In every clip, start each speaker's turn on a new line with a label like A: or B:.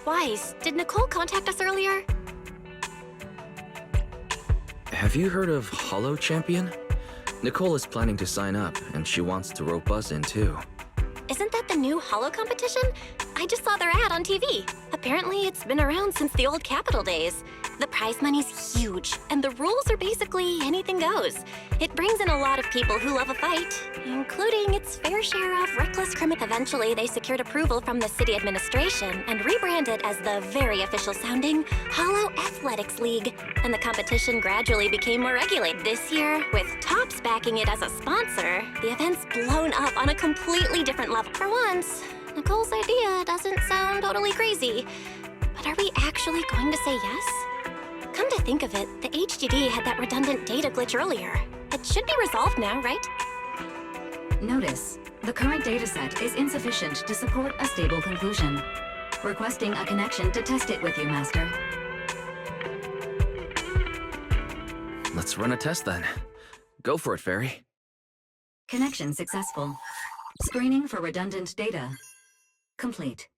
A: Wise, did Nicole contact us earlier?
B: Have you heard of Hollow Champion? Nicole is planning to sign up, and she wants to rope us in too.
A: Isn't that the new Hollow competition? I just saw their ad on TV. Apparently, it's been around since the old Capital days. The prize money's huge, and the rules are basically anything goes. It brings in a lot of people who love a fight, including its fair share of reckless criminals. Eventually, they secured approval from the city administration and rebranded as the very official-sounding Hollow Athletics League, and the competition gradually became more regulated. This year, with Topps backing it as a sponsor, the event's blown up on a completely different level. For once, Nicole's idea doesn't sound totally crazy. But are we actually going to say yes? Come to think of it, the HDD had that redundant data glitch earlier. It should be resolved now, right?
C: Notice, the current dataset is insufficient to support a stable conclusion. Requesting a connection to test it with you, Master.
B: Let's run a test then. Go for it, Fairy.
C: Connection successful. Screening for redundant data. Complete.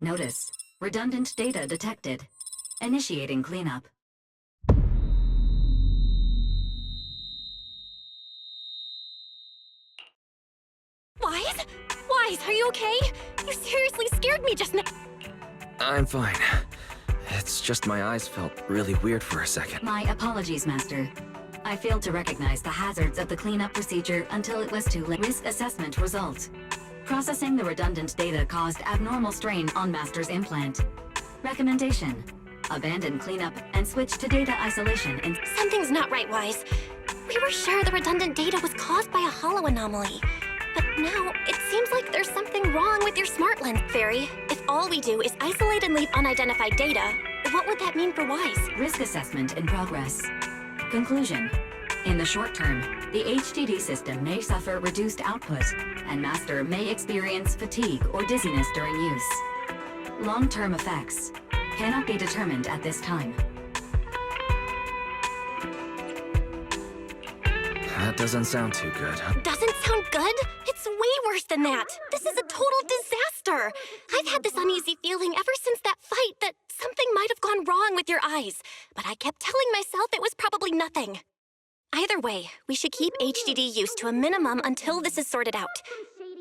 C: Notice, redundant data detected. Initiating cleanup.
A: Wise? Wise, are you okay? You seriously scared me just now.
B: I'm fine. It's just my eyes felt really weird for a second.
C: My apologies, Master. I failed to recognize the hazards of the cleanup procedure until it was too late. Risk assessment results. Processing the redundant data caused abnormal strain on Master's implant. Recommendation: abandon cleanup and switch to data isolation and—
A: Something's not right, Wise. We were sure the redundant data was caused by a hollow anomaly. But now, it seems like there's something wrong with your smart lens, Fairy. If all we do is isolate and leave unidentified data, what would that mean for Wise?
C: Risk assessment in progress. Conclusion: in the short term, the HDD system may suffer reduced output, and Master may experience fatigue or dizziness during use. Long-term effects cannot be determined at this time.
B: That doesn't sound too good.
A: Doesn't sound good? It's way worse than that. This is a total disaster. I've had this uneasy feeling ever since that fight that something might have gone wrong with your eyes, but I kept telling myself it was probably nothing. Either way, we should keep HDD use to a minimum until this is sorted out.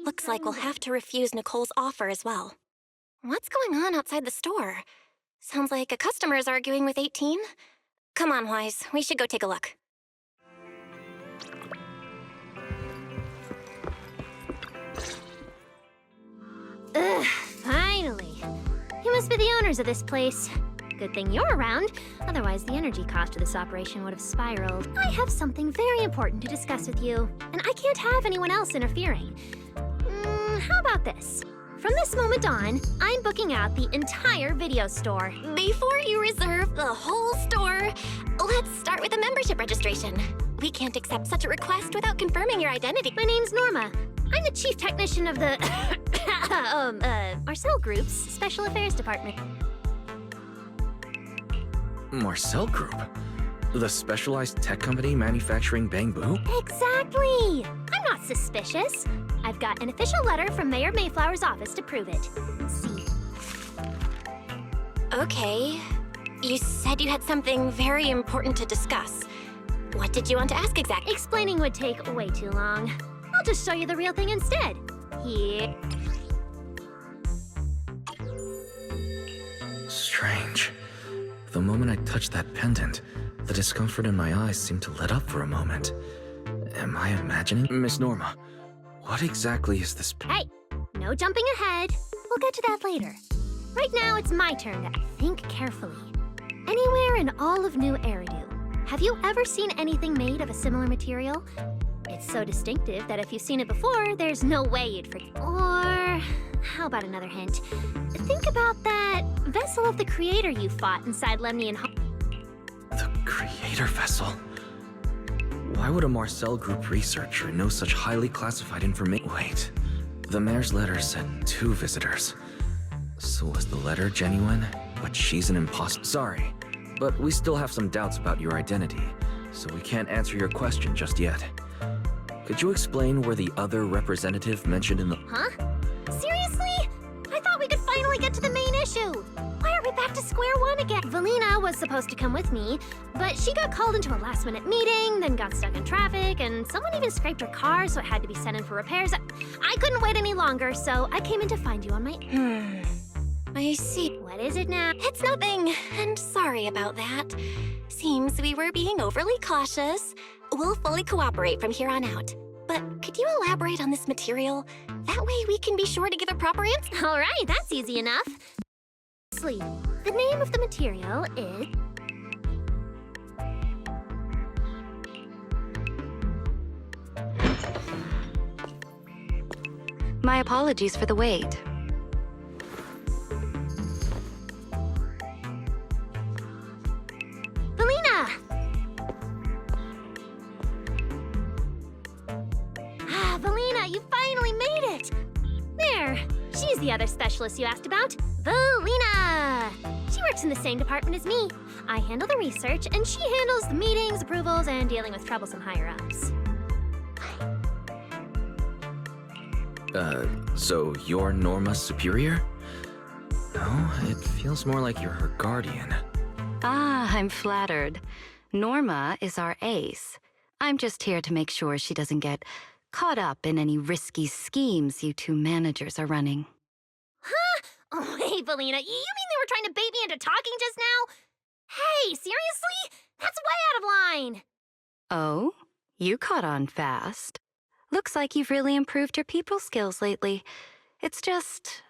A: Looks like we'll have to refuse Nicole's offer as well. What's going on outside the store? Sounds like a customer is arguing with 18. Come on, Wise. We should go take a look.
D: Ugh, finally. You must be the owners of this place. Good thing you're around, otherwise the energy cost of this operation would have spiraled. I have something very important to discuss with you, and I can't have anyone else interfering. How about this? From this moment on, I'm booking out the entire video store.
A: Before you reserve the whole store, let's start with a membership registration. We can't accept such a request without confirming your identity.
D: My name's Norma. I'm the chief technician of the Marcel Group's Special Affairs Department.
B: Marcel Group? The specialized tech company manufacturing bamboo?
D: Exactly! I'm not suspicious. I've got an official letter from Mayor Mayflower's office to prove it. See.
A: Okay. You said you had something very important to discuss. What did you want to ask exactly?
D: Explaining would take way too long. I'll just show you the real thing instead. Here.
B: Strange. The moment I touched that pendant, the discomfort in my eyes seemed to let up for a moment. Am I imagining? Miss Norma, what exactly is this?
D: Hey, no jumping ahead. We'll get to that later. Right now, it's my turn to think carefully. Anywhere in all of New Eridan, have you ever seen anything made of a similar material? It's so distinctive that if you've seen it before, there's no way you'd forget. Or how about another hint? Think about that vessel of the Creator you fought inside Lemnian Hall.
B: The Creator vessel? Why would a Marcel Group researcher know such highly classified information? Wait, the mayor's letter said 2 visitors. So was the letter genuine? But she's an imposter. Sorry, but we still have some doubts about your identity, so we can't answer your question just yet. Could you explain where the other representative mentioned in the...
D: Huh? Seriously? I thought we could finally get to the main issue. Why are we back to square one again? Valina was supposed to come with me, but she got called into a last-minute meeting, then got stuck in traffic, and someone even scraped her car, so it had to be sent in for repairs. I couldn't wait any longer, so I came in to find you on my...
A: I see.
D: What is it now?
A: It's nothing, and sorry about that. Seems we were being overly cautious. We'll fully cooperate from here on out. But could you elaborate on this material? That way we can be sure to give a proper answer.
D: All right, that's easy enough. Sleep. The name of the material is...
C: My apologies for the wait.
D: Valina! Valina, you finally made it! There, she's the other specialist you asked about, Valina! She works in the same department as me. I handle the research, and she handles the meetings, approvals, and dealing with troublesome higher-ups.
B: So you're Norma's superior? No, it feels more like you're her guardian.
C: Ah, I'm flattered. Norma is our ace. I'm just here to make sure she doesn't get caught up in any risky schemes you 2 managers are running.
D: Huh? Oh, hey, Valina, you mean they were trying to bait me into talking just now? Hey, seriously? That's way out of line!
C: Oh? You caught on fast. Looks like you've really improved your people skills lately. It's just...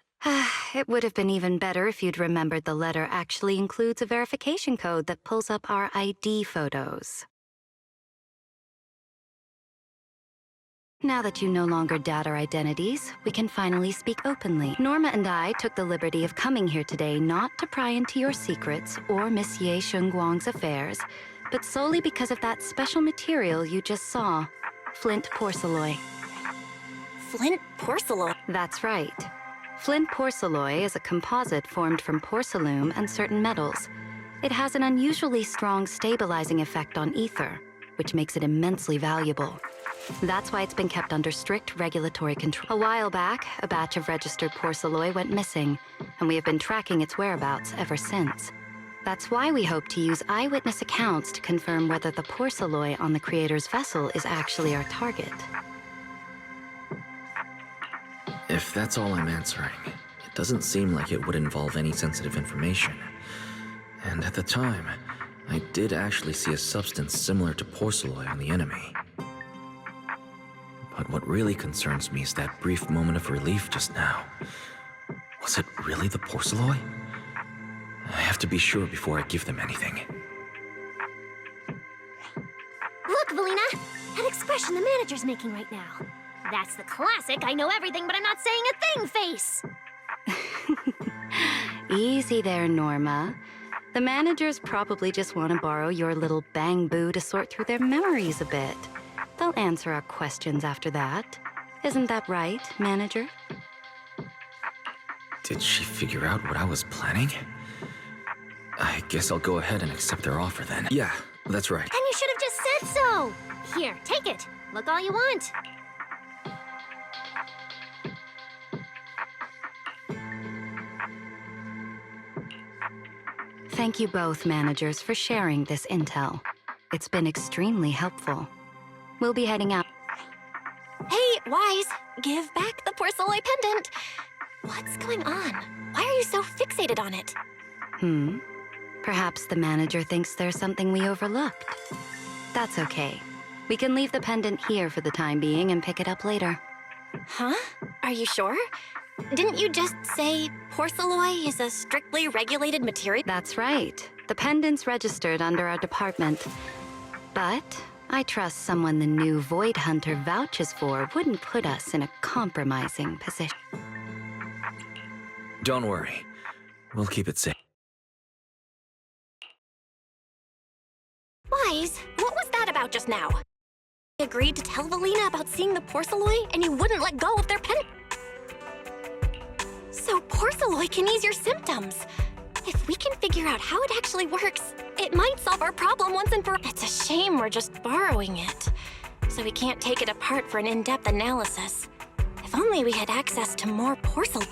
C: it would have been even better if you'd remembered the letter actually includes a verification code that pulls up our ID photos. Now that you no longer doubt our identities, we can finally speak openly. Norma and I took the liberty of coming here today not to pry into your secrets or Miss Ye Shengguang's affairs, but solely because of that special material you just saw, Flint porcelain.
A: Flint porcelain?
C: That's right. Flint porcelain is a composite formed from porcelain and certain metals. It has an unusually strong stabilizing effect on ether, which makes it immensely valuable. That's why it's been kept under strict regulatory control. A while back, a batch of registered porcelain went missing, and we have been tracking its whereabouts ever since. That's why we hope to use eyewitness accounts to confirm whether the porcelain on the Creator's vessel is actually our target.
B: If that's all I'm answering, it doesn't seem like it would involve any sensitive information. And at the time, I did actually see a substance similar to porcelain on the enemy. But what really concerns me is that brief moment of relief just now. Was it really the porcelain? I have to be sure before I give them anything.
D: Look, Valina! That expression the manager's making right now. That's the classic I know everything but I'm not saying a thing face!
C: Easy there, Norma. The managers probably just want to borrow your little bang-boo to sort through their memories a bit. They'll answer our questions after that. Isn't that right, manager?
B: Did she figure out what I was planning? I guess I'll go ahead and accept their offer then. Yeah, that's right.
D: And you should have just said so! Here, take it. Look all you want.
C: Thank you both, managers, for sharing this intel. It's been extremely helpful. We'll be heading out.
A: Hey, Wise, give back the porcelain pendant. What's going on? Why are you so fixated on it?
C: Perhaps the manager thinks there's something we overlooked. That's okay. We can leave the pendant here for the time being and pick it up later.
A: Huh? Are you sure? Didn't you just say porcelain is a strictly regulated material?
C: That's right. The pendant's registered under our department. But I trust someone the new Void Hunter vouches for wouldn't put us in a compromising position.
B: Don't worry. We'll keep it safe.
A: Wise, what was that about just now? I agreed to tell Valina about seeing the Porceloi, and you wouldn't let go of their pen. So Porceloi can ease your symptoms. If we can figure out how it actually works, it might solve our problem once and for all. It's a shame we're just borrowing it, so we can't take it apart for an in-depth analysis. If only we had access to more Porceloi.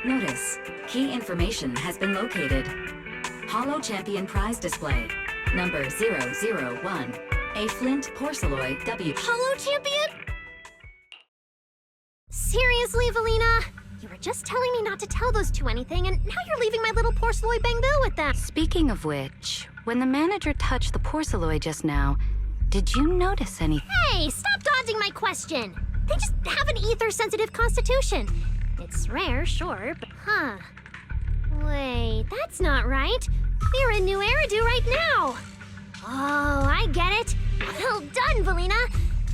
C: Notice, key information has been located. Holo Champion prize display, number 001. A Flint Porceloi W.
A: Holo Champion?
D: Seriously, Valina? You were just telling me not to tell those two anything, and now you're leaving my little Porceloi Bangbill with them.
C: Speaking of which, when the manager touched the Porceloi just now, did you notice anything?
D: Hey, stop dodging my question. They just have an ether-sensitive constitution. It's rare, sure, but Wait, that's not right. We're in New Eridu right now. Oh, I get it. Well done, Valina.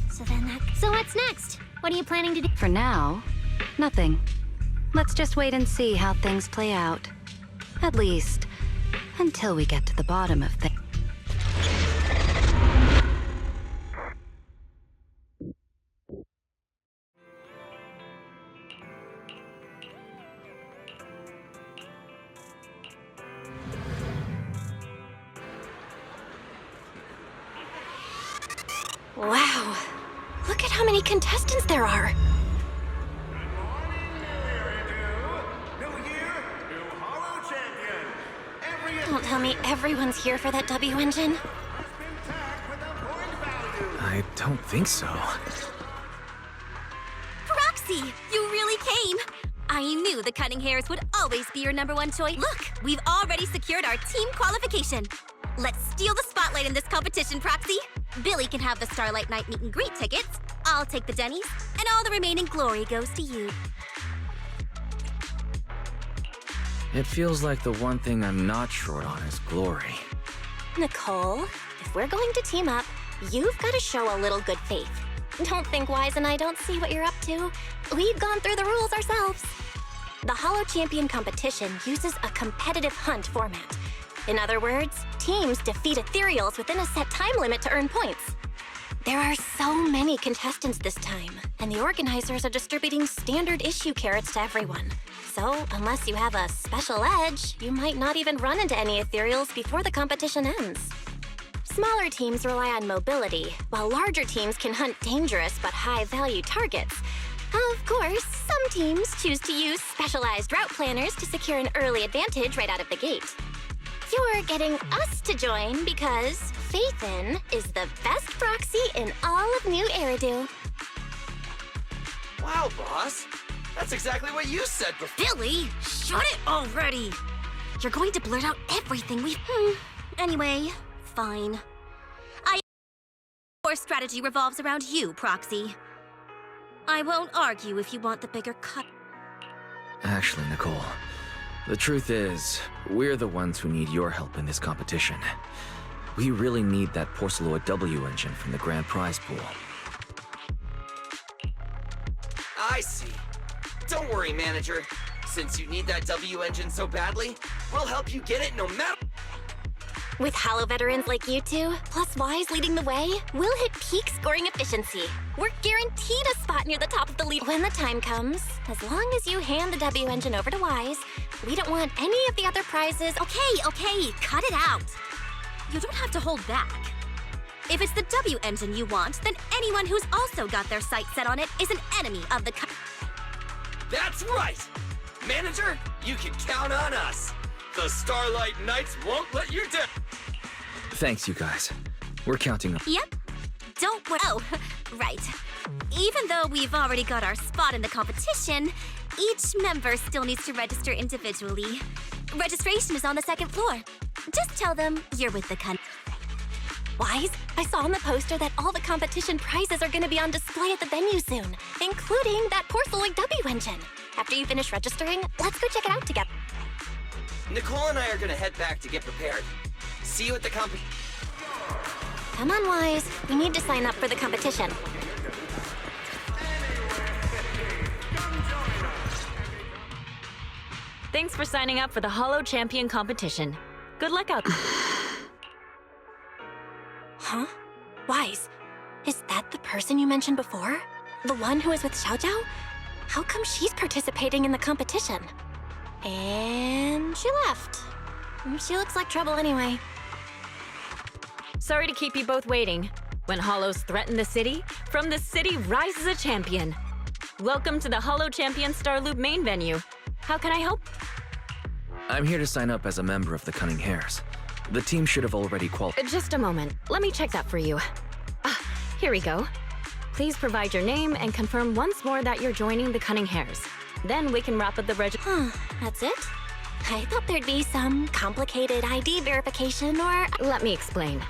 D: So what's next? What are you planning to do?
C: For now, nothing. Let's just wait and see how things play out. At least, until we get to the bottom of things.
A: Wow. Look at how many contestants there are. Don't tell me everyone's here for that W engine.
B: I don't think so.
E: Roxy, you really came! I knew the Cunning Hairs would always be your #1 choice. Look, we've already secured our team qualification. Let's steal the spotlight in this competition, Proxy. Billy can have the Starlight Night meet and greet tickets. I'll take the Denny's, and all the remaining glory goes to you.
B: It feels like the one thing I'm not short on is glory.
A: Nicole, if we're going to team up, you've got to show a little good faith. Don't think Wise and I don't see what you're up to. We've gone through the rules ourselves. The Holo Champion competition uses a competitive hunt format. In other words, teams defeat ethereals within a set time limit to earn points. There are so many contestants this time, and the organizers are distributing standard issue carrots to everyone. So, unless you have a special edge, you might not even run into any ethereals before the competition ends. Smaller teams rely on mobility, while larger teams can hunt dangerous but high-value targets. Of course, some teams choose to use specialized route planners to secure an early advantage right out of the gate. You're getting us to join because Faithin is the best proxy in all of New Eridu.
F: Wow, boss. That's exactly what you said before.
E: Billy, shut it already! You're going to blurt out everything we've... Anyway, fine. Our strategy revolves around you, Proxy. I won't argue if you want the bigger cut.
B: Actually, Nicole, the truth is, we're the ones who need your help in this competition. We really need that Porceloi W engine from the grand prize pool.
F: I see. Don't worry, manager. Since you need that W engine so badly, we'll help you get it no matter...
A: With Holo veterans like you two, plus Wise leading the way, we'll hit peak scoring efficiency. We're guaranteed a spot near the top of the league when the time comes. As long as you hand the W engine over to Wise, we don't want any of the other prizes.
E: Okay, cut it out. You don't have to hold back. If it's the W engine you want, then anyone who's also got their sights set on it is an enemy of the
F: That's right! Manager, you can count on us. The Starlight Knights won't let you down.
B: Thanks, you guys. We're counting on...
E: Yep. Don't worry. Oh, right. Even though we've already got our spot in the competition, each member still needs to register individually. Registration is on the 2nd floor. Just tell them you're with the
A: Wise, I saw on the poster that all the competition prizes are going to be on display at the venue soon, including that Porceloi W engine. After you finish registering, let's go check it out together.
F: Nicole and I are gonna head back to get prepared. See you at the competition.
A: Come on, Wise. We need to sign up for the competition.
G: Thanks for signing up for the Holo Champion competition. Good luck out there.
A: Huh? Wise, is that the person you mentioned before? The one who was with Xiao Zhao? How come she's participating in the competition? And she left. She looks like trouble anyway.
G: Sorry to keep you both waiting. When Holos threaten the city, from the city rises a champion. Welcome to the Holo Champion Starloop main venue. How can I help?
B: I'm here to sign up as a member of the Cunning Hares. The team should have already qualified.
G: Just a moment. Let me check that for you. Here we go. Please provide your name and confirm once more that you're joining the Cunning Hares. Then we can wrap up the registration.
A: That's it? I thought there'd be some complicated ID verification or...
G: Let me explain.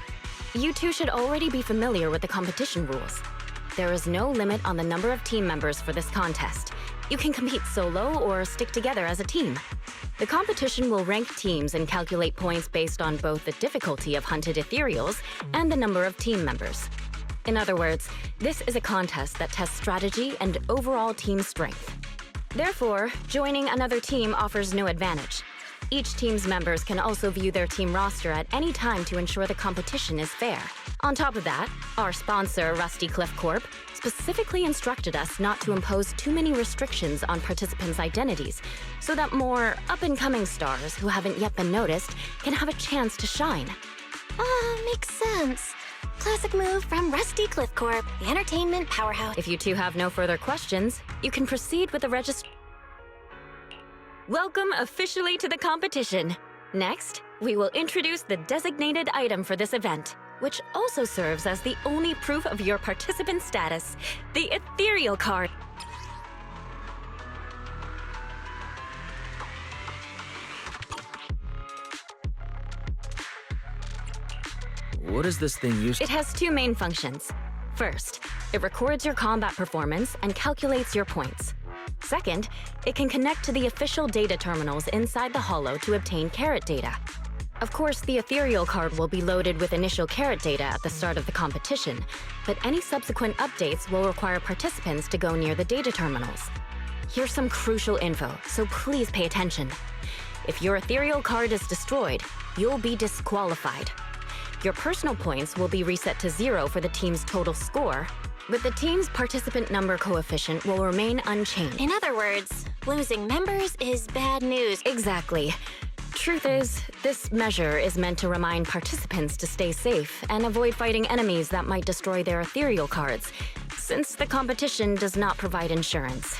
G: You two should already be familiar with the competition rules. There is no limit on the number of team members for this contest. You can compete solo or stick together as a team. The competition will rank teams and calculate points based on both the difficulty of hunted ethereals and the number of team members. In other words, this is a contest that tests strategy and overall team strength. Therefore, joining another team offers no advantage. Each team's members can also view their team roster at any time to ensure the competition is fair. On top of that, our sponsor, Rusty Cliff Corp., specifically instructed us not to impose too many restrictions on participants' identities, so that more up-and-coming stars who haven't yet been noticed can have a chance to shine.
A: Makes sense. Classic move from Rusty Cliff Corp, the entertainment powerhouse.
G: If you two have no further questions, you can proceed with the registration. Welcome officially to the competition. Next, we will introduce the designated item for this event, which also serves as the only proof of your participant status, the ethereal card.
B: What is this thing used?
G: It has two main functions. First, it records your combat performance and calculates your points. Second, it can connect to the official data terminals inside the Holo to obtain carrot data. Of course, the ethereal card will be loaded with initial carrot data at the start of the competition, but any subsequent updates will require participants to go near the data terminals. Here's some crucial info, so please pay attention. If your ethereal card is destroyed, you'll be disqualified. Your personal points will be reset to 0 for the team's total score, but the team's participant number coefficient will remain unchanged.
A: In other words, losing members is bad news.
G: Exactly. Truth is, this measure is meant to remind participants to stay safe and avoid fighting enemies that might destroy their ethereal cards, since the competition does not provide insurance.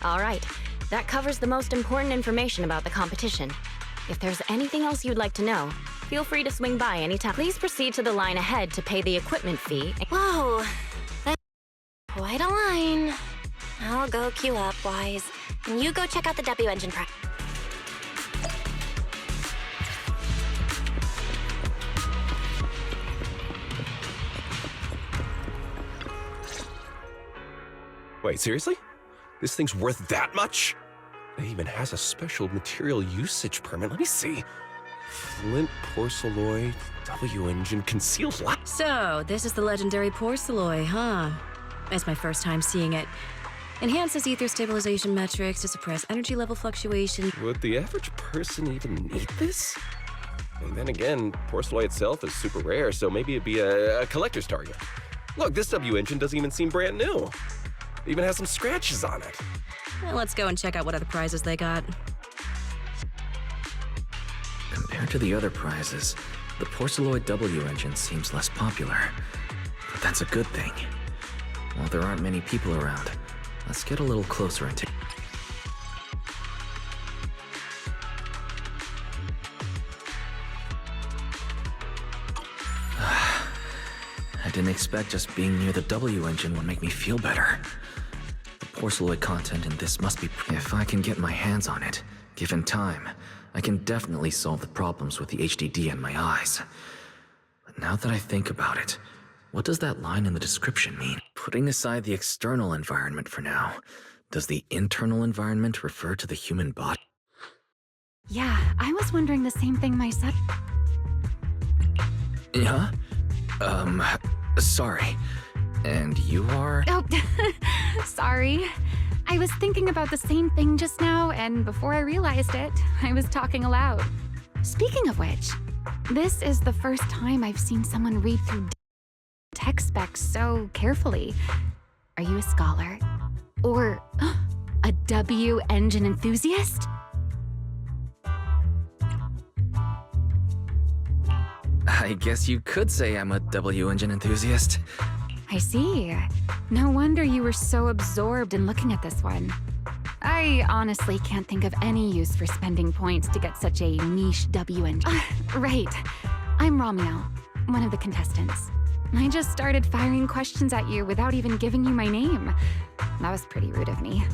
G: All right, that covers the most important information about the competition. If there's anything else you'd like to know, feel free to swing by anytime. Please proceed to the line ahead to pay the equipment fee.
A: Whoa, that's quite a line. I'll go queue up, Wise, and you go check out the W engine prep.
H: Wait, seriously? This thing's worth that much? It even has a special material usage permit. Let me see. Flint, porcelloy, W-engine, concealed light.
I: So, this is the legendary porcelloy, huh? It's my first time seeing it. Enhances ether stabilization metrics to suppress energy level fluctuation.
H: Would the average person even need this? And then again, porcelloy itself is super rare, so maybe it'd be a collector's target. Look, this W-engine doesn't even seem brand new. It even has some scratches on it.
I: Well, let's go and check out what other prizes they got.
B: Compared to the other prizes, the porcelloid W engine seems less popular. But that's a good thing. While there aren't many people around, let's get a little closer and take... I didn't expect just being near the W engine would make me feel better. The porcelloid content in this must be... If I can get my hands on it, given time, I can definitely solve the problems with the HDD in my eyes. But now that I think about it, what does that line in the description mean? Putting aside the external environment for now, does the internal environment refer to the human body?
C: Yeah, I was wondering the same thing myself.
B: Huh? Sorry. And you are?
J: Oh, sorry. I was thinking about the same thing just now, and before I realized it, I was talking aloud. Speaking of which, this is the first time I've seen someone read through tech specs so carefully. Are you a scholar? Or a W engine enthusiast?
B: I guess you could say I'm a W engine enthusiast.
J: I see. No wonder you were so absorbed in looking at this one. I honestly can't think of any use for spending points to get such a niche W engine. Right. I'm Romeo, one of the contestants. I just started firing questions at you without even giving you my name. That was pretty rude of me.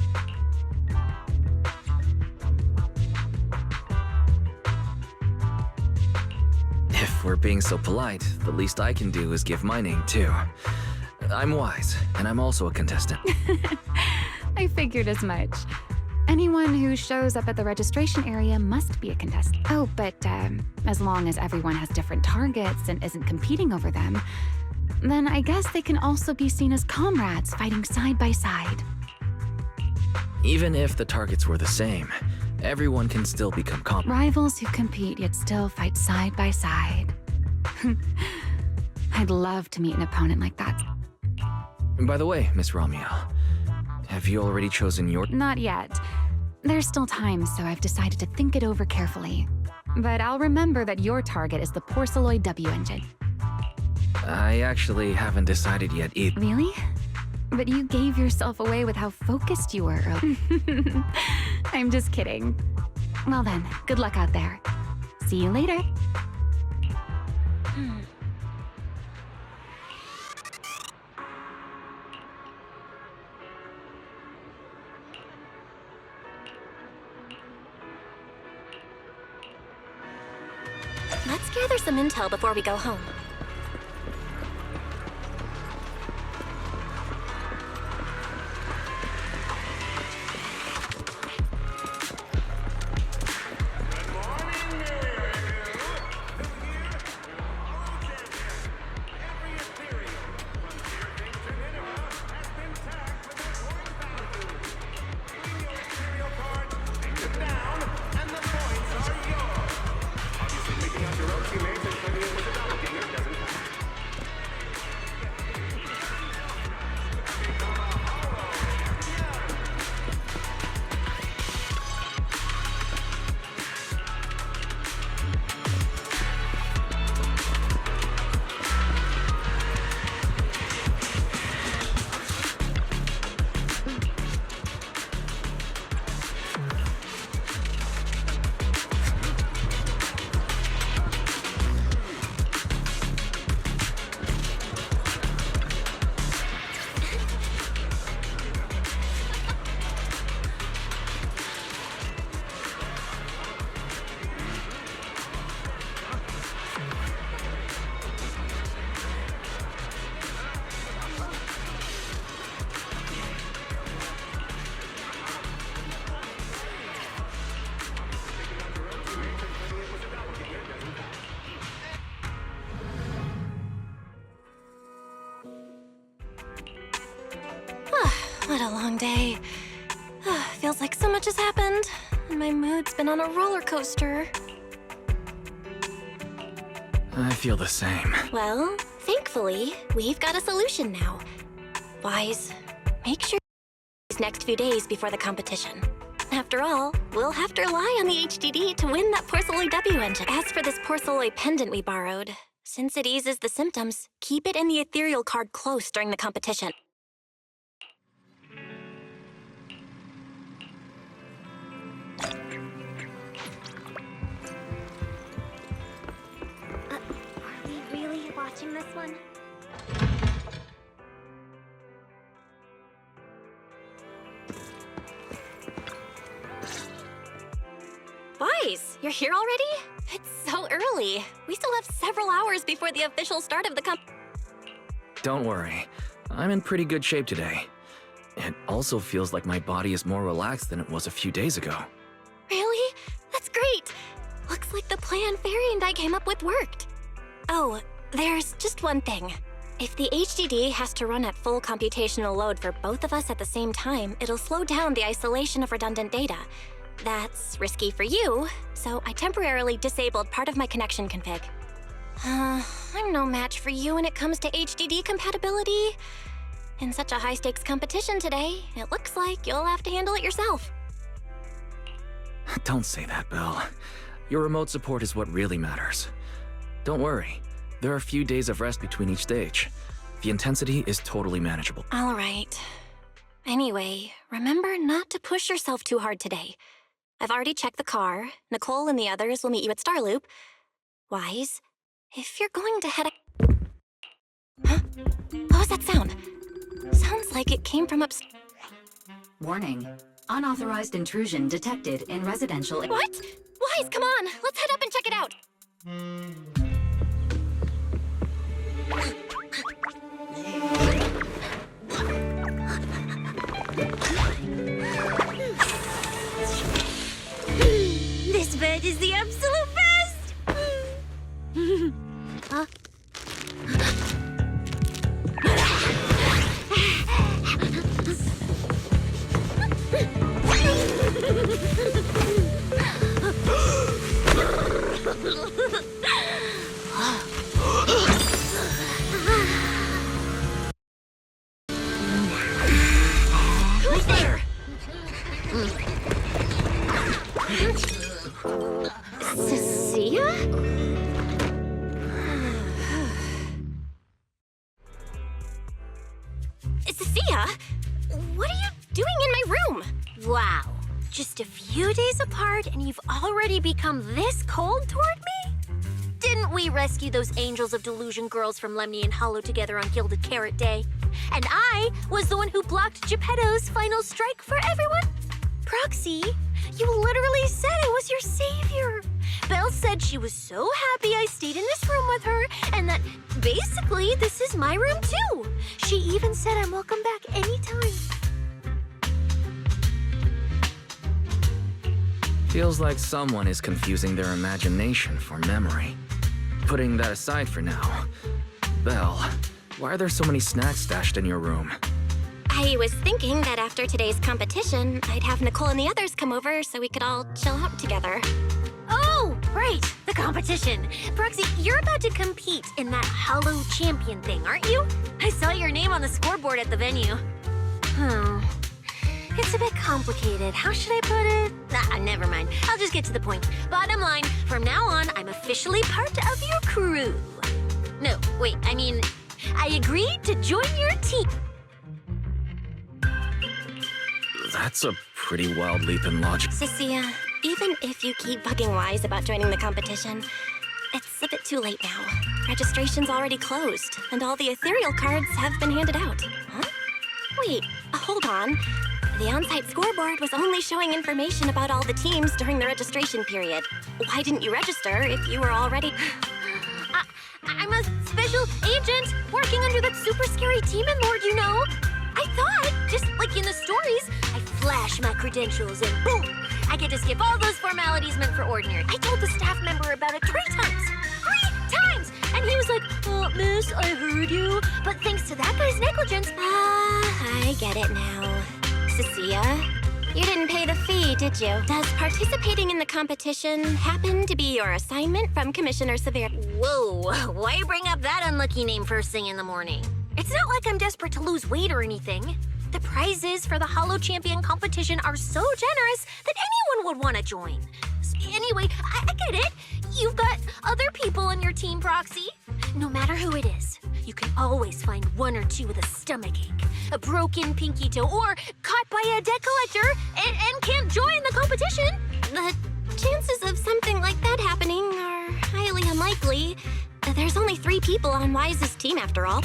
B: If we're being so polite, the least I can do is give my name too. I'm Wise, and I'm also a contestant.
J: I figured as much. Anyone who shows up at the registration area must be a contestant. Oh, but as long as everyone has different targets and isn't competing over them, then I guess they can also be seen as comrades fighting side by side.
B: Even if the targets were the same, everyone can still become
J: Rivals who compete yet still fight side by side. I'd love to meet an opponent like that.
B: By the way, Miss Romeo, have you already chosen your...
J: Not yet. There's still time, so I've decided to think it over carefully. But I'll remember that your target is the Porceloid W engine.
B: I actually haven't decided yet either.
J: Really? But you gave yourself away with how focused you were earlier. I'm just kidding. Well then, good luck out there. See you later.
A: Let's gather some intel before we go home. What a long day. Feels like so much has happened, and my mood's been on a roller coaster.
B: I feel the same.
A: Well, thankfully, we've got a solution now. Wise, make sure these next few days before the competition. After all, we'll have to rely on the HDD to win that Porceloid W engine. As for this Porceloid pendant we borrowed, since it eases the symptoms, keep it in the ethereal card close during the competition.
D: Are we really watching this one?
A: Wise, you're here already? It's so early. We still have several hours before the official start of the
B: Don't worry. I'm in pretty good shape today. It also feels like my body is more relaxed than it was a few days ago.
A: Really? That's great! Looks like the plan Fairy and I came up with worked. Oh, There's just one thing. If the HDD has to run at full computational load for both of us at the same time, it'll slow down the isolation of redundant data. That's risky for you, so I temporarily disabled part of my connection config. I'm no match for you when it comes to HDD compatibility. In such a high-stakes competition today, it looks like you'll have to handle it yourself.
B: Don't say that, Belle. Your remote support is what really matters. Don't worry. There are a few days of rest between each stage. The intensity is totally manageable.
A: All right. Anyway, remember not to push yourself too hard today. I've already checked the car. Nicole and the others will meet you at Starloop. Wise, if you're going to head Huh? What was that sound? Sounds like it came from upstairs.
C: Warning. Unauthorized intrusion detected in residential...
A: What? Wise, come on! Let's head up and check it out!
E: This bed is the absolute best! Huh?
A: Who's there? Cecilia? Cecilia? What are you doing in my room?
D: Wow. Just a few days apart and you've already become this cold toward me? Didn't we rescue those Angels of Delusion girls from Lemny and Hollow together on Gilded Carrot Day? And I was the one who blocked Geppetto's final strike for everyone? Proxy, you literally said I was your savior. Belle said she was so happy I stayed in this room with her, and that basically this is my room too. She even said I'm welcome back anytime.
B: Feels like someone is confusing their imagination for memory. Putting that aside for now, Belle, why are there so many snacks stashed in your room?
A: I was thinking that after today's competition, I'd have Nicole and the others come over so we could all chill out together.
D: Oh, right, the competition. Proxy, you're about to compete in that Hollow Champion thing, aren't you? I saw your name on the scoreboard at the venue. It's a bit complicated. How should I put it? Never mind. I'll just get to the point. Bottom line, from now on, I'm officially part of your crew. No, wait, I mean, I agreed to join your team.
B: That's a pretty wild leap in logic.
A: Cecilia, even if you keep bugging Wise about joining the competition, it's a bit too late now. Registration's already closed, and all the ethereal cards have been handed out. Huh? Wait, hold on. The on-site scoreboard was only showing information about all the teams during the registration period. Why didn't you register if you were already...
D: I'm a special agent working under that super scary demon lord, you know. I thought, just like in the stories, I flash my credentials and boom, I get to skip all those formalities meant for ordinary. I told the staff member about it 3 times. 3 times! And he was like, miss, I heard you. But thanks to that guy's negligence...
A: I get it now. Cecilia, you didn't pay the fee, did you? Does participating in the competition happen to be your assignment from Commissioner Severe?
D: Whoa, why bring up that unlucky name first thing in the morning? It's not like I'm desperate to lose weight or anything. The prizes for the Hollow Champion competition are so generous that anyone would want to join. Anyway, I get it. You've got other people on your team, Proxy. No matter who it is, you can always find 1 or 2 with a stomachache, a broken pinky toe, or caught by a debt collector and can't join the competition.
A: The chances of something like that happening are highly unlikely. There's only 3 people on Wise's team after all.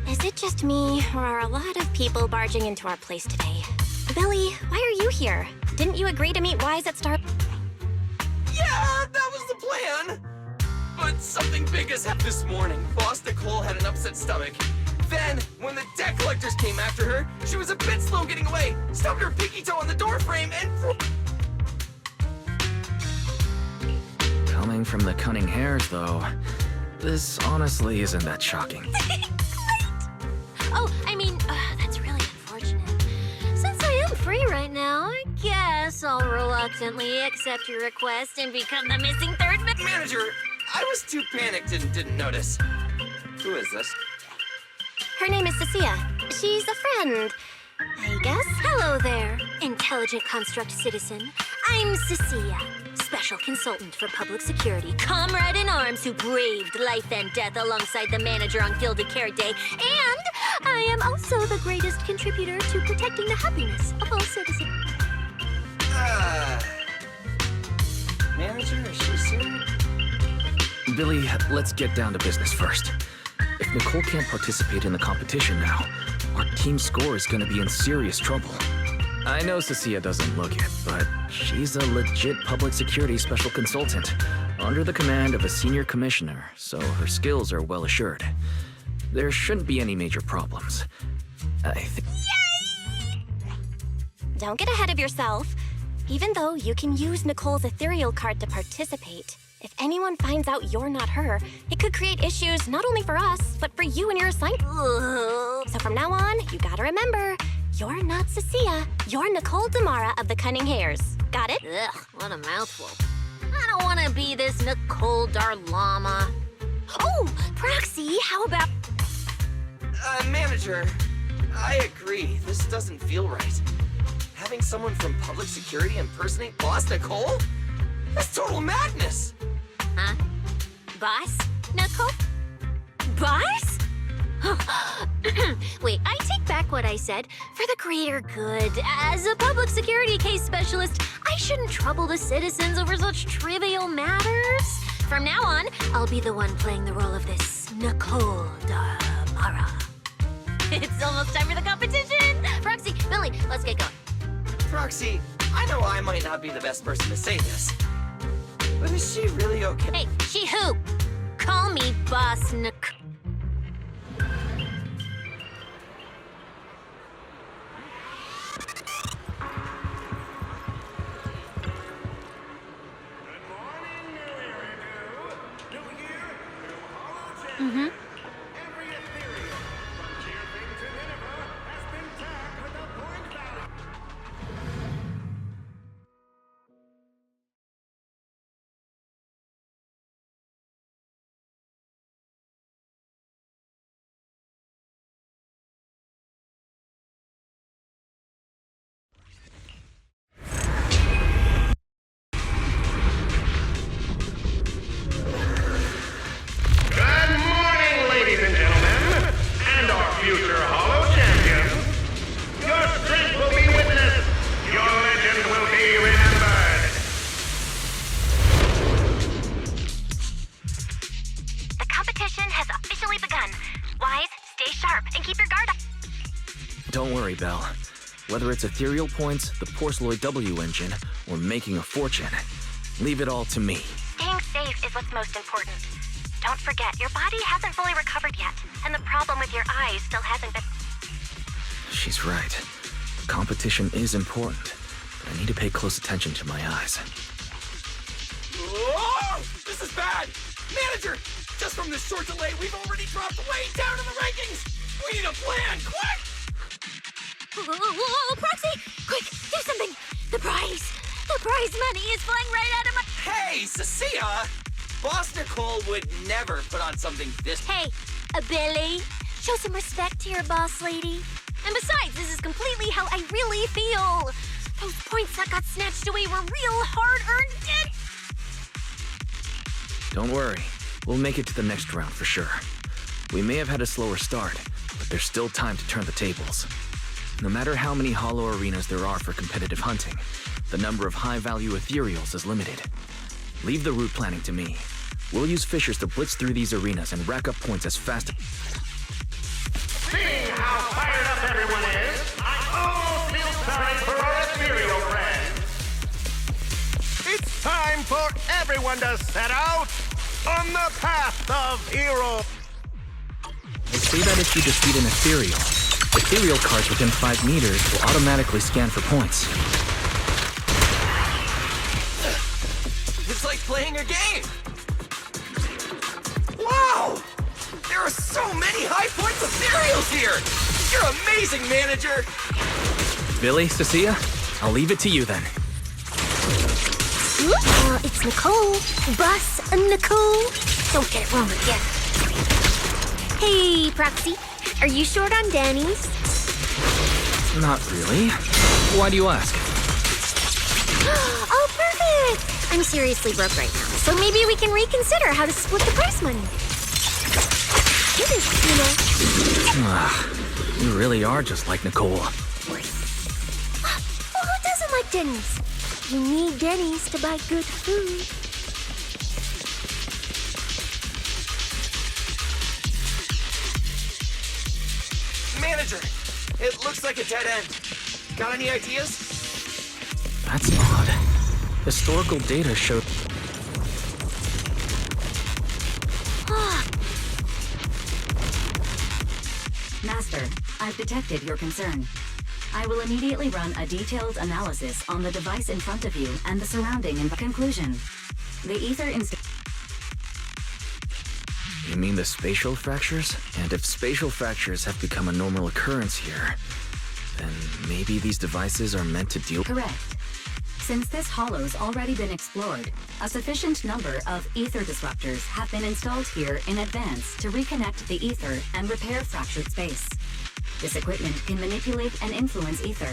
A: Is it just me, or are a lot of people barging into our place today? Billy, why are you here? Didn't you agree to meet Wise at Star...
F: Yeah, that was the plan! But something big has happened this morning. Boss Nicole had an upset stomach. Then, when the debt collectors came after her, she was a bit slow getting away, stubbed her pinky toe on the door frame, and...
B: from the Cunning Hares, though, this honestly isn't that shocking.
D: Oh, I mean, that's really unfortunate. Since I am free right now, I guess I'll reluctantly accept your request and become the missing third member.
F: Manager, I was too panicked and didn't notice. Who is this?
A: Her name is Cecilia. She's a friend, I guess.
D: Hello there, intelligent construct citizen. I'm Cecilia, special consultant for public security, comrade in arms who braved life and death alongside the manager on Gilded Carrot Day, and I am also the greatest contributor to protecting the happiness of all citizens.
F: Manager, is she serious?
B: Billy, let's get down to business first. If Nicole can't participate in the competition now, our team score is gonna be in serious trouble. I know Cecilia doesn't look it, but she's a legit public security special consultant, under the command of a senior commissioner, so her skills are well assured. There shouldn't be any major problems. I think...
A: Don't get ahead of yourself. Even though you can use Nicole's ethereal card to participate, if anyone finds out you're not her, it could create issues not only for us, but for you and your assignment. So from now on, you gotta remember, you're not Cecilia. You're Nicole Damara of the Cunning Hares. Got it?
D: Ugh, what a mouthful. I don't want to be this Nicole Darlama. Oh, Proxy, how about...
F: Manager, I agree. This doesn't feel right. Having someone from public security impersonate Boss Nicole? That's total madness!
D: Huh? Boss? Nicole? Boss? Wait, I take back what I said. For the greater good, as a public security case specialist, I shouldn't trouble the citizens over such trivial matters. From now on, I'll be the one playing the role of this Nicole Damara. It's almost time for the competition! Proxy, Billy, let's get going.
F: Proxy, I know I might not be the best person to say this, but is she really okay?
D: Hey, she who? Call me Boss Nicole. Mm-hmm.
B: Don't worry, Belle. Whether it's ethereal points, the Porceloid W engine, or making a fortune, leave it all to me.
A: Staying safe is what's most important. Don't forget, your body hasn't fully recovered yet, and the problem with your eyes still hasn't been...
B: She's right. The competition is important, but I need to pay close attention to my eyes.
F: Whoa! This is bad! Manager! Just from this short delay, we've already dropped way down in the rankings! We need a plan, quick!
D: Whoa, Proxy! Quick, do something! The prize money is flying right out of my...
F: Hey, Cecilia! Boss Nicole would never put on something this...
D: Hey, Billy, show some respect to your boss lady. And besides, this is completely how I really feel. Those points that got snatched away were real hard-earned dead.
B: Don't worry. We'll make it to the next round for sure. We may have had a slower start, but there's still time to turn the tables. No matter how many hollow arenas there are for competitive hunting, the number of high-value ethereals is limited. Leave the route planning to me. We'll use fishers to blitz through these arenas and rack up points as fast as...
K: Seeing how fired up everyone is, I almost feel sorry for our ethereal friends. It's time for everyone to set out on the path of hero.
B: They say that if you defeat an ethereal cards within 5 meters will automatically scan for points.
F: It's like playing a game! Wow! There are so many high points ethereals here! You're amazing, manager!
B: Billy, Cecilia, I'll leave it to you then.
D: It's Nicole. Bus Nicole. Don't get it wrong again. Hey, Proxy. Are you short on Danny's?
B: Not really. Why do you ask?
D: Oh, perfect! I'm seriously broke right now, so maybe we can reconsider how to split the prize money. It is,
B: You really are just like Nicole.
D: Well, who doesn't like Denny's? You need Denny's to buy good food.
F: Manager, it looks like a dead end. Got any ideas?
B: That's odd. Historical data showed...
C: Master, I've detected your concern. I will immediately run a detailed analysis on the device in front of you and the surrounding conclusion. The ether
B: You mean the spatial fractures? And if spatial fractures have become a normal occurrence here, then maybe these devices are meant to deal...
C: Correct. Since this hollow's already been explored, a sufficient number of ether disruptors have been installed here in advance to reconnect the ether and repair fractured space. This equipment can manipulate and influence ether,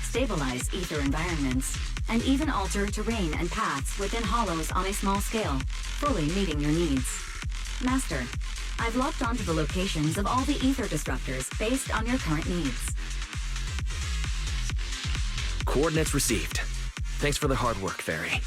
C: stabilize ether environments, and even alter terrain and paths within hollows on a small scale, fully meeting your needs. Master, I've locked onto the locations of all the ether disruptors based on your current needs.
B: Coordinates received. Thanks for the hard work, Fairy.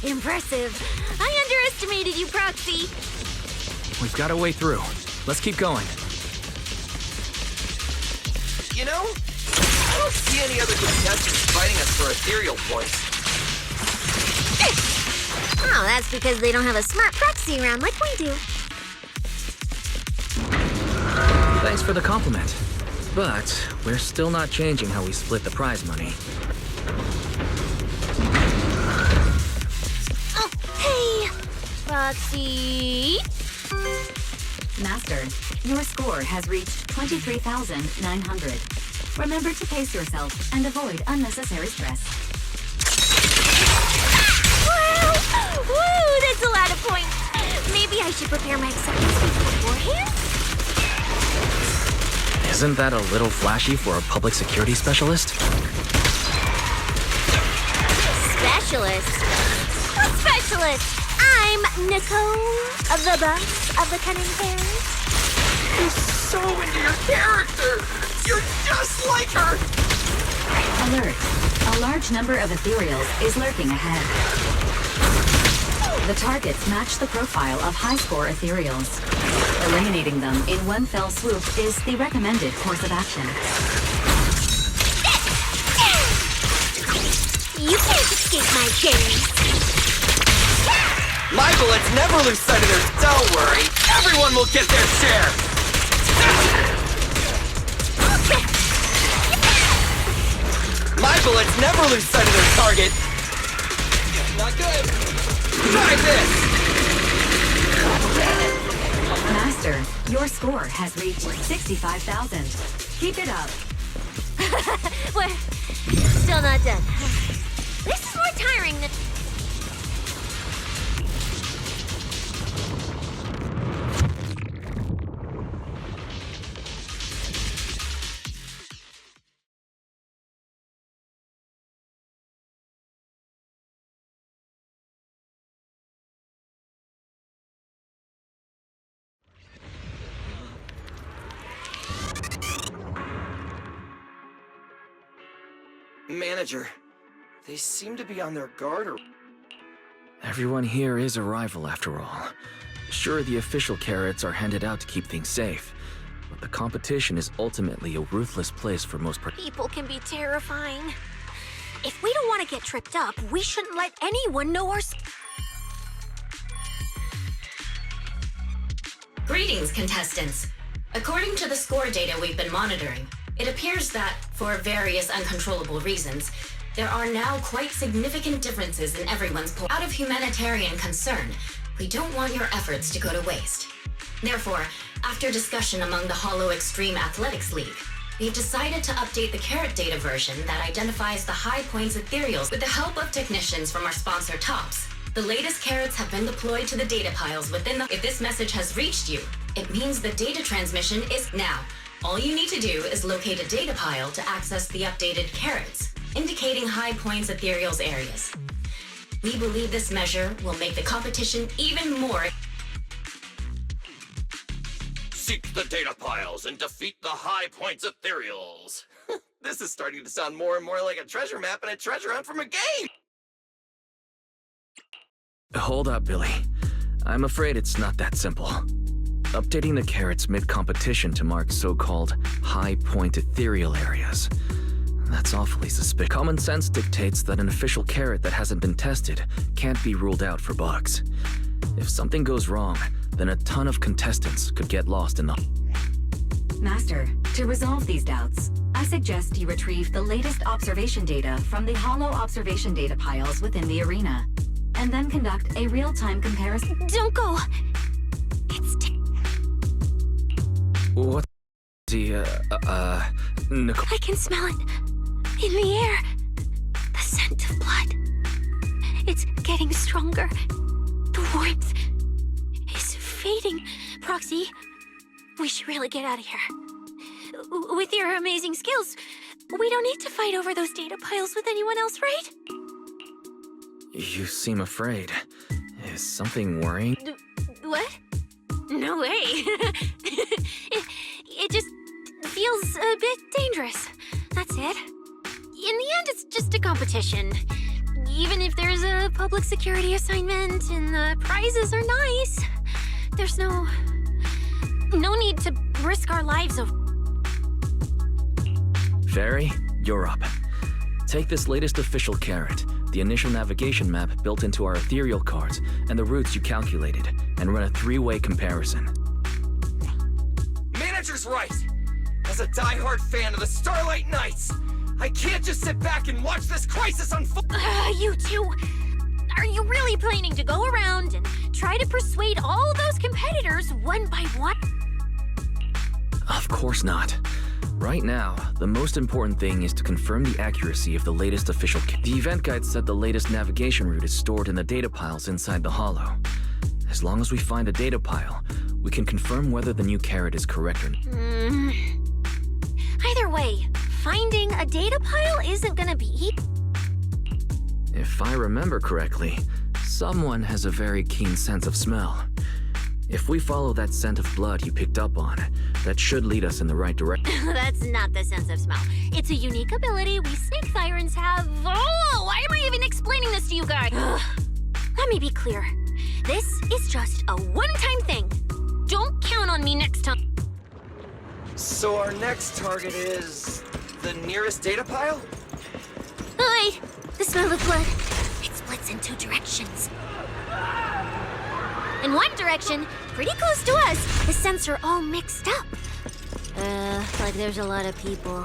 D: Impressive. I underestimated you, Proxy.
B: We've got a way through. Let's keep going.
F: You know, I don't see any other contestants fighting us for ethereal points.
D: Oh, that's because they don't have a smart proxy around like we do.
B: Thanks for the compliment. But we're still not changing how we split the prize money.
D: Oh, hey! Proxy!
C: Master, your score has reached 23,900. Remember to pace yourself and avoid unnecessary stress.
D: Wow! Woo! That's a lot of points! Maybe I should prepare my acceptance speech beforehand?
B: Isn't that a little flashy for a public security specialist?
D: Specialist? What specialist? I'm Nicole, the boss of the Cunning Hairs.
F: You're so into your character! You're just like her!
C: Alert. A large number of ethereals is lurking ahead. The targets match the profile of high-score ethereals. Eliminating them in one fell swoop is the recommended course of action.
D: You can't escape my gaze.
F: My bullets never lose sight of theirs, don't worry! Everyone will get their share! My bullets never lose sight of their target! Not good! Try this!
C: Master, your score has reached 65,000. Keep it up.
D: We're still not done. This is more tiring than...
F: Manager, they seem to be on their guard or...
B: Everyone here is a rival after all. Sure, the official carrots are handed out to keep things safe, but the competition is ultimately a ruthless place for most
A: People can be terrifying. If we don't want to get tripped up, we shouldn't let anyone know our...
G: Greetings, contestants. According to the score data we've been monitoring, it appears that, for various uncontrollable reasons, there are now quite significant differences in everyone's poll. Out of humanitarian concern, we don't want your efforts to go to waste. Therefore, after discussion among the Hollow Extreme Athletics League, we've decided to update the carrot data version that identifies the high points ethereals with the help of technicians from our sponsor Tops. The latest carrots have been deployed to the data piles within the... If this message has reached you, it means the data transmission is now. All you need to do is locate a data pile to access the updated carrots, indicating high points ethereals areas. We believe this measure will make the competition even more...
F: Seek the data piles and defeat the high points ethereals. This is starting to sound more and more like a treasure map and a treasure hunt from a game!
B: Hold up, Billy. I'm afraid it's not that simple. Updating the carrots mid-competition to mark so-called high-point ethereal areas. That's awfully suspicious. Common sense dictates that an official carrot that hasn't been tested can't be ruled out for bugs. If something goes wrong, then a ton of contestants could get lost in the...
C: Master, to resolve these doubts, I suggest you retrieve the latest observation data from the Hollow observation data piles within the arena, and then conduct a real-time comparison.
A: Don't go! It's...
B: What the, Nicole...
A: I can smell it. In the air. The scent of blood. It's getting stronger. The warmth is fading. Proxy, we should really get out of here. With your amazing skills, we don't need to fight over those data piles with anyone else, right?
B: You seem afraid. Is something worrying?
A: What? No way. it just feels a bit dangerous. That's it. In the end, it's just a competition. Even if there's a public security assignment and the prizes are nice, there's no need to risk our lives of...
B: Fairy, you're up. Take this latest official carrot, the initial navigation map built into our ethereal cards, and the routes you calculated, and run a three-way comparison.
F: Manager's right! As a die-hard fan of the Starlight Knights, I can't just sit back and watch this crisis unfold!
A: You two! Are you really planning to go around and try to persuade all those competitors one by one?
B: Of course not. Right now, the most important thing is to confirm the accuracy of the latest official... The event guide said the latest navigation route is stored in the data piles inside the Hollow. As long as we find a data pile, we can confirm whether the new carrot is correct or not.
A: Either way, finding a data pile isn't gonna be easy.
B: If I remember correctly, someone has a very keen sense of smell. If we follow that scent of blood you picked up on, that should lead us in the right direction.
A: That's not the sense of smell. It's a unique ability we snake sirens have. Oh, why am I even explaining this to you guys? Let me be clear. This is just a one-time thing. Don't count on me next time.
F: So our next target is... the nearest data pile?
A: Oi! The smell of blood. It splits in two directions. In one direction, pretty close to us, the scents are all mixed up. Like there's a lot of people.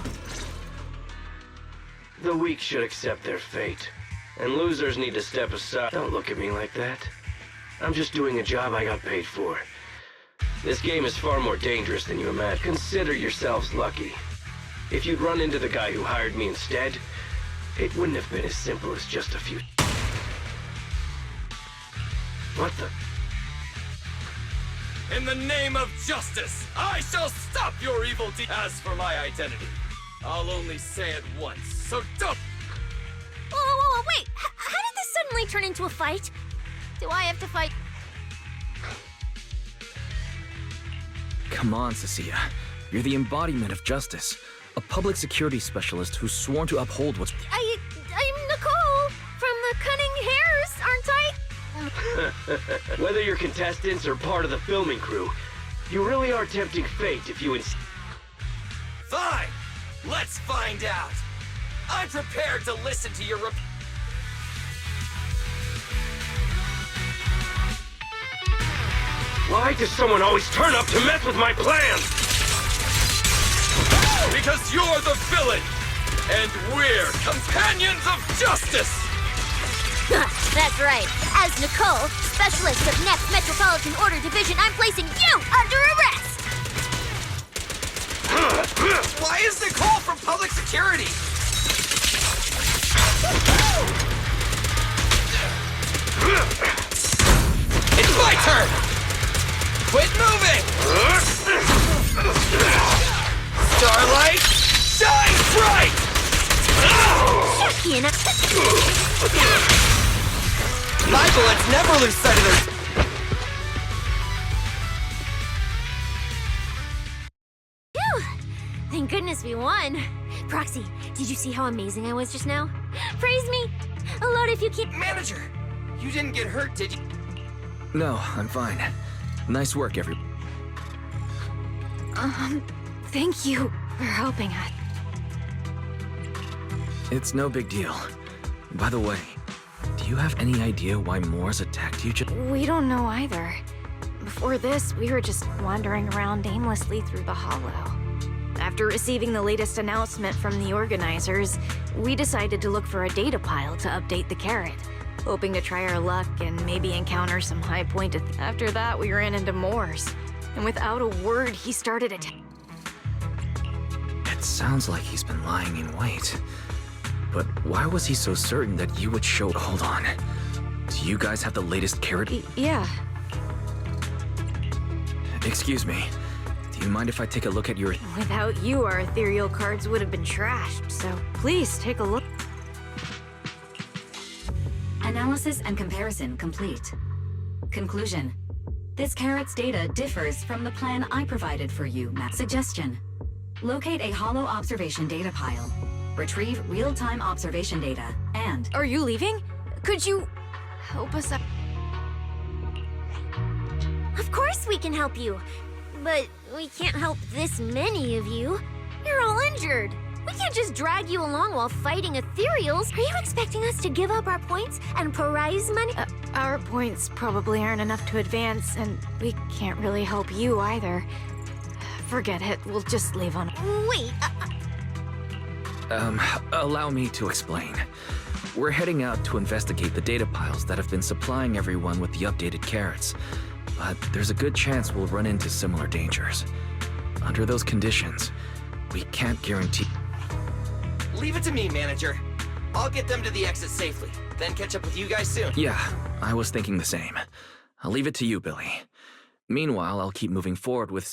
L: The weak should accept their fate, and losers need to step aside. Don't look at me like that. I'm just doing a job I got paid for. This game is far more dangerous than you imagine. Consider yourselves lucky. If you'd run into the guy who hired me instead, it wouldn't have been as simple as just a few... What the...
F: In the name of justice, I shall stop your evil deed. As for my identity, I'll only say it once, so don't...
A: Whoa, wait! How did this suddenly turn into a fight? Do I have to fight?
B: Come on, Cecilia. You're the embodiment of justice. a public security specialist who's sworn to uphold what's...
D: I'm Nicole from the Cunning Hairs, aren't I?
L: Whether you're contestants or part of the filming crew, you really are tempting fate if you
F: Fine! Let's find out! I'm prepared to listen to your
L: Why does someone always turn up to mess with my plans?
F: Because you're the villain! And we're companions of justice!
D: That's right. As Nicole, specialist of Next Metropolitan Order Division, I'm placing you under arrest!
F: Why is Nicole from public security? It's my turn! Quit moving! Starlight, shine bright! My bullets never lose sight of their...
D: Thank goodness we won. Proxy, did you see how amazing I was just now? Praise me! A load if you keep...
F: Manager, you didn't get hurt, did you?
B: No, I'm fine. Nice work, everyone.
J: Thank you for helping us.
B: It's no big deal. By the way, do you have any idea why Moors attacked you?
J: We don't know either. Before this, we were just wandering around aimlessly through the hollow. After receiving the latest announcement from the organizers, we decided to look for a data pile to update the carrot, hoping to try our luck and maybe encounter some high-pointed... After that, we ran into Moors, and without a word, he started attacking.
B: It sounds like he's been lying in wait. But why was he so certain that you would show... Hold on. Do you guys have the latest carrot?
J: Yeah.
B: Excuse me. Do you mind if I take a look at your...
J: Without you, our ethereal cards would have been trashed, so please take a look.
C: Analysis and comparison complete. Conclusion. This carrot's data differs from the plan I provided for you, Matt. Suggestion. Locate a hollow observation data pile. Retrieve real-time observation data, and...
J: Are you leaving? Could you help us out?
D: Of course we can help you. But we can't help this many of you. You're all injured. We can't just drag you along while fighting ethereals. Are you expecting us to give up our points and prize money?
J: Our points probably aren't enough to advance, and we can't really help you either. Forget it. We'll just leave on...
D: Wait,
B: allow me to explain. We're heading out to investigate the data piles that have been supplying everyone with the updated carrots. But there's a good chance we'll run into similar dangers. Under those conditions, we can't guarantee...
F: Leave it to me, Manager. I'll get them to the exit safely, then catch up with you guys soon.
B: Yeah, I was thinking the same. I'll leave it to you, Billy. Meanwhile, I'll keep moving forward with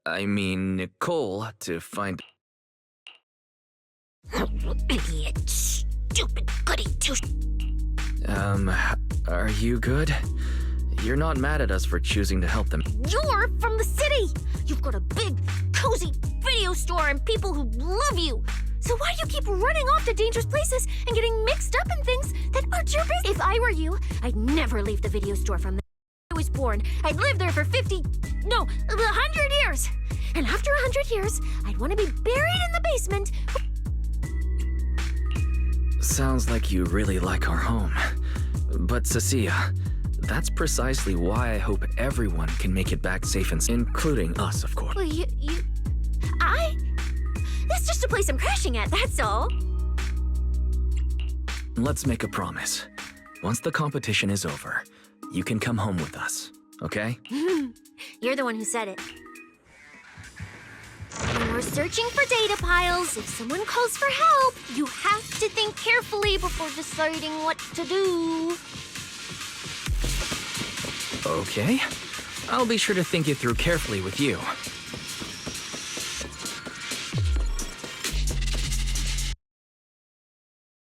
B: Nicole to find...
D: idiot, stupid goody two...
B: are you good? You're not mad at us for choosing to help them.
D: You're from the city! You've got a big, cozy video store and people who love you! So why do you keep running off to dangerous places and getting mixed up in things that aren't your business? If I were you, I'd never leave the video store from the I was born. I'd live there for 100 years! And after 100 years, I'd want to be buried in the basement.
B: Sounds like you really like our home. But Cecilia, that's precisely why I hope everyone can make it back safe and including us, of course.
D: Well, That's just a place I'm crashing at, that's all.
B: Let's make a promise. Once the competition is over, you can come home with us, okay?
D: You're the one who said it. When we're searching for data piles, if someone calls for help, you have to think carefully before deciding what to do.
B: Okay. I'll be sure to think it through carefully with you.